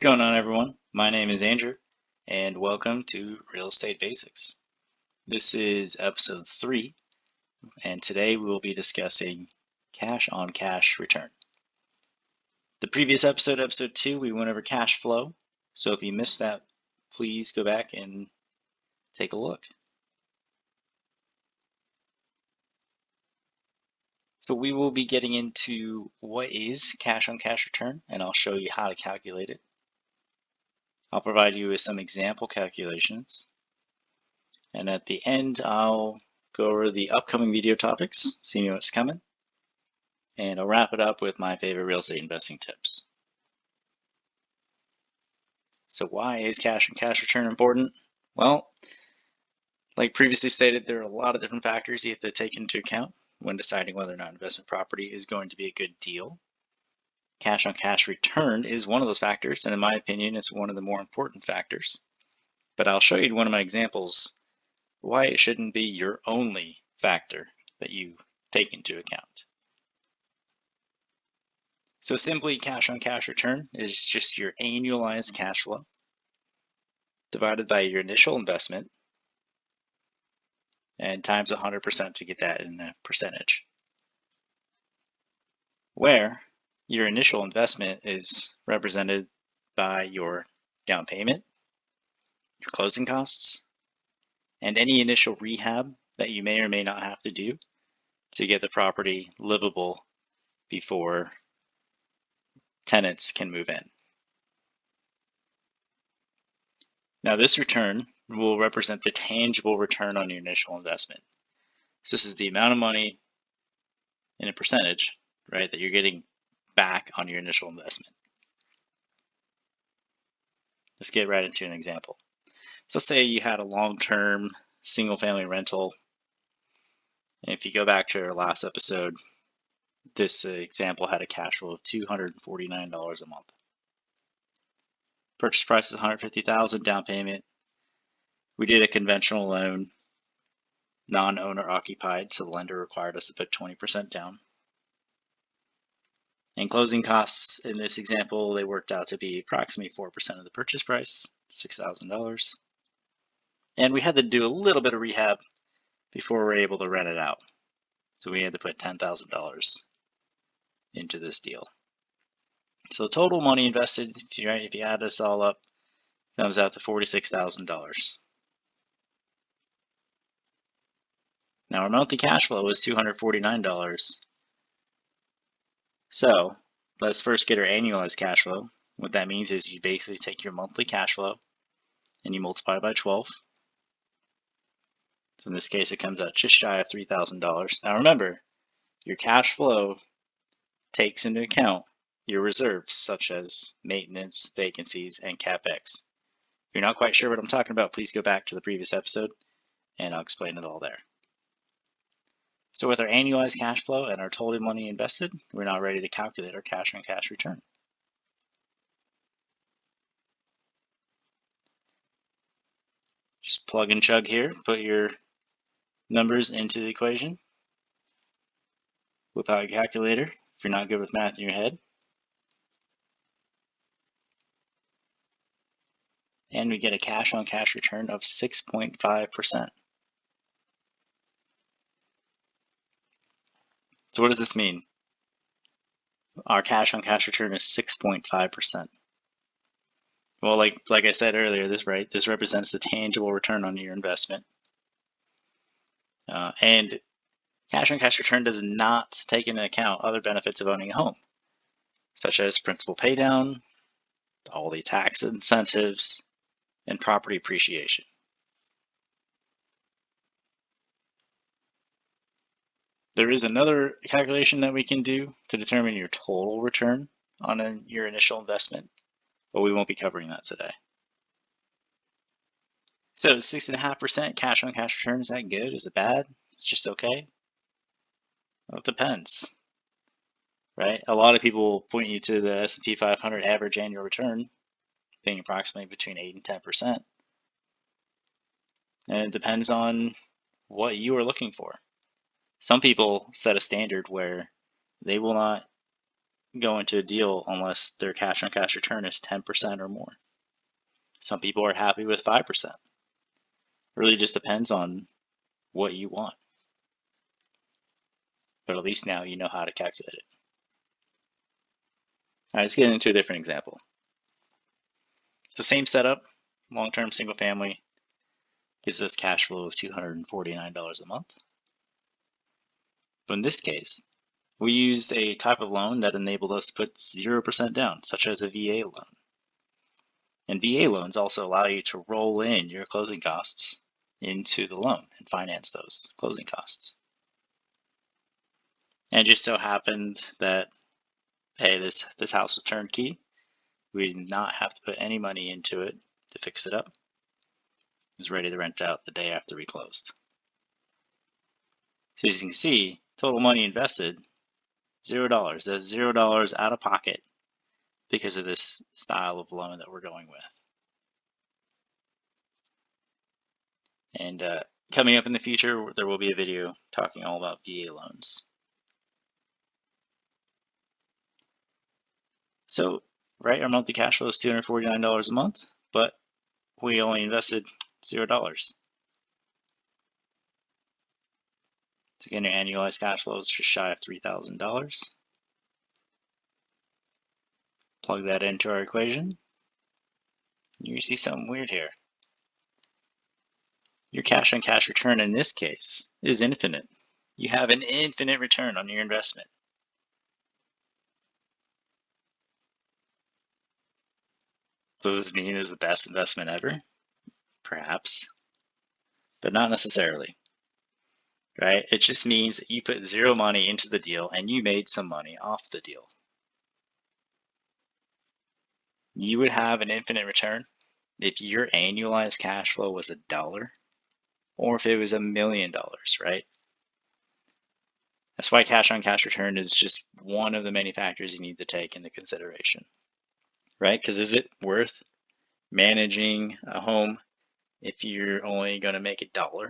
going on, everyone? My name is Andrew, and welcome to Real Estate Basics. This is episode 3, and today we will be discussing cash-on-cash return. The previous episode, episode 2, we went over cash flow, so if you missed that, please go back and take a look. So we will be getting into what is cash-on-cash return, and I'll show you how to calculate it. I'll provide you with some example calculations. And at the end, I'll go over the upcoming video topics, so you know what's coming. And I'll wrap it up with my favorite real estate investing tips. So why is cash-on-cash return important? Well, like previously stated, there are a lot of different factors you have to take into account when deciding whether or not investment property is going to be a good deal. Cash-on-cash return is one of those factors, and in my opinion, it's one of the more important factors. But I'll show you one of my examples why it shouldn't be your only factor that you take into account. So simply, cash-on-cash return is just your annualized cash flow divided by your initial investment and times 100% to get that in a percentage. Where your initial investment is represented by your down payment, your closing costs, and any initial rehab that you may or may not have to do to get the property livable before tenants can move in. Now this return will represent the tangible return on your initial investment. So this is the amount of money in a percentage, right, that you're getting back on your initial investment. Let's get right into an example. So let's say you had a long-term single-family rental. And if you go back to our last episode, this example had a cash flow of $249 a month. Purchase price is $150,000, down payment. We did a conventional loan, non-owner occupied, so the lender required us to put 20% down. And closing costs in this example, they worked out to be approximately 4% of the purchase price, $6,000. And we had to do a little bit of rehab before we were able to rent it out. So we had to put $10,000 into this deal. So total money invested, if you add this all up, comes out to $46,000. Now our monthly cash flow is $249. So let's first get our annualized cash flow. What that means is you basically take your monthly cash flow and you multiply by 12. So in this case, it comes out just shy of $3,000. Now remember, your cash flow takes into account your reserves, such as maintenance, vacancies, and CapEx. If you're not quite sure what I'm talking about, please go back to the previous episode and I'll explain it all there. So with our annualized cash flow and our total money invested, we're now ready to calculate our cash-on-cash return. Just plug and chug here, put your numbers into the equation. Whip out your calculator if you're not good with math in your head. And we get a cash-on-cash return of 6.5%. So what does this mean? Our cash-on-cash return is 6.5%. Well, like I said earlier, this represents the tangible return on your investment. And cash-on-cash return does not take into account other benefits of owning a home, such as principal paydown, all the tax incentives, and property appreciation. There is another calculation that we can do to determine your total return on your initial investment, but we won't be covering that today. So 6.5% cash-on-cash return, is that good? Is it bad? It's just okay? Well, it depends, right? A lot of people will point you to the S&P 500 average annual return being approximately between 8 and 10%. And it depends on what you are looking for. Some people set a standard where they will not go into a deal unless their cash on cash return is 10% or more. Some people are happy with 5%. It really just depends on what you want. But at least now you know how to calculate it. All right, let's get into a different example. So same setup, long-term single family gives us cash flow of $249 a month. But in this case, we used a type of loan that enabled us to put 0% down, such as a VA loan. And VA loans also allow you to roll in your closing costs into the loan and finance those closing costs. And it just so happened that, hey, this house was turnkey. We did not have to put any money into it to fix it up. It was ready to rent out the day after we closed. So as you can see, total money invested, $0. That's $0 out of pocket because of this style of loan that we're going with. And coming up in the future, there will be a video talking all about VA loans. So, right, our monthly cash flow is $249 a month, but we only invested $0. So again, your annualized cash flow is just shy of $3,000. Plug that into our equation. You see something weird here. Your cash on cash return in this case is infinite. You have an infinite return on your investment. Does this mean it's the best investment ever? Perhaps, but not necessarily, right? It just means that you put zero money into the deal and you made some money off the deal. You would have an infinite return if your annualized cash flow was $1 or if it was $1 million, right? That's why cash on cash return is just one of the many factors you need to take into consideration, right? Because is it worth managing a home if you're only going to make $1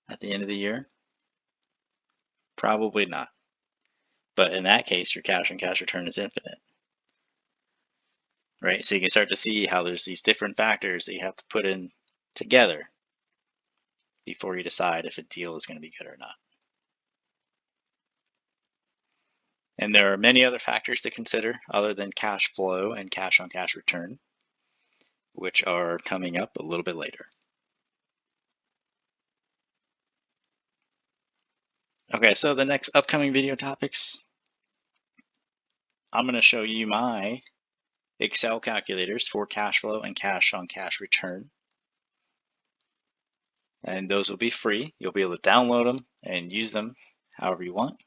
at the end of the year? Probably not. But in that case, your cash on cash return is infinite, right? So you can start to see how there's these different factors that you have to put in together before you decide if a deal is going to be good or not. And there are many other factors to consider other than cash flow and cash on cash return, which are coming up a little bit later. Okay, so the next upcoming video topics, I'm going to show you my Excel calculators for cash flow and cash on cash return. And those will be free. You'll be able to download them and use them however you want.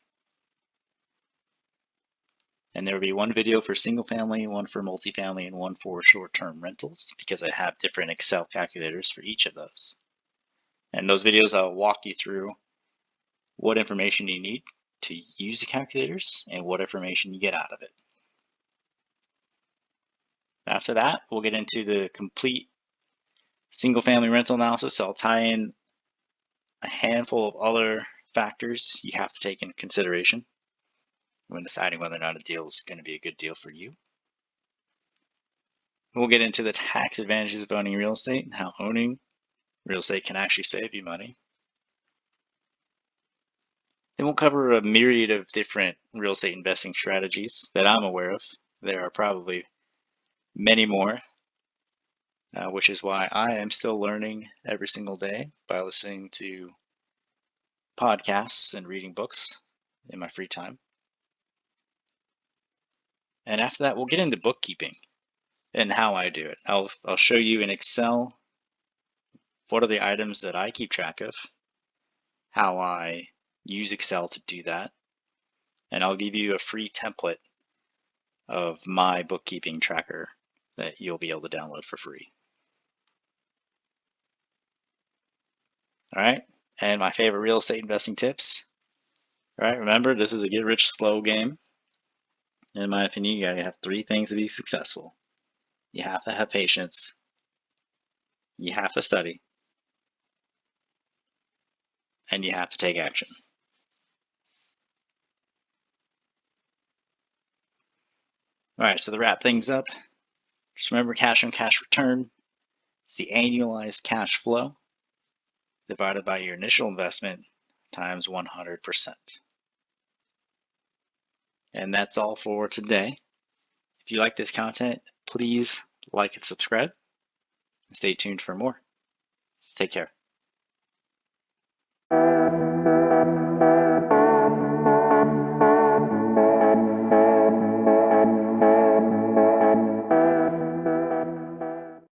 And there will be one video for single family, one for multifamily, and one for short-term rentals because I have different Excel calculators for each of those. And those videos, I'll walk you through what information you need to use the calculators and what information you get out of it. After that, we'll get into the complete single family rental analysis. So I'll tie in a handful of other factors you have to take into consideration when deciding whether or not a deal is going to be a good deal for you. We'll get into the tax advantages of owning real estate and how owning real estate can actually save you money. Then we'll cover a myriad of different real estate investing strategies that I'm aware of. There are probably many more, which is why I am still learning every single day by listening to podcasts and reading books in my free time. And after that, we'll get into bookkeeping and how I do it. I'll show you in Excel what are the items that I keep track of, how I use Excel to do that, and I'll give you a free template of my bookkeeping tracker that you'll be able to download for free. All right, and my favorite real estate investing tips. All right, remember, this is a get rich slow game. In my opinion, you gotta have 3 things to be successful. You have to have patience, you have to study, and you have to take action. All right, so to wrap things up, just remember cash on cash return is the annualized cash flow divided by your initial investment times 100%. And that's all for today. If you like this content, please like and subscribe, and stay tuned for more. Take care.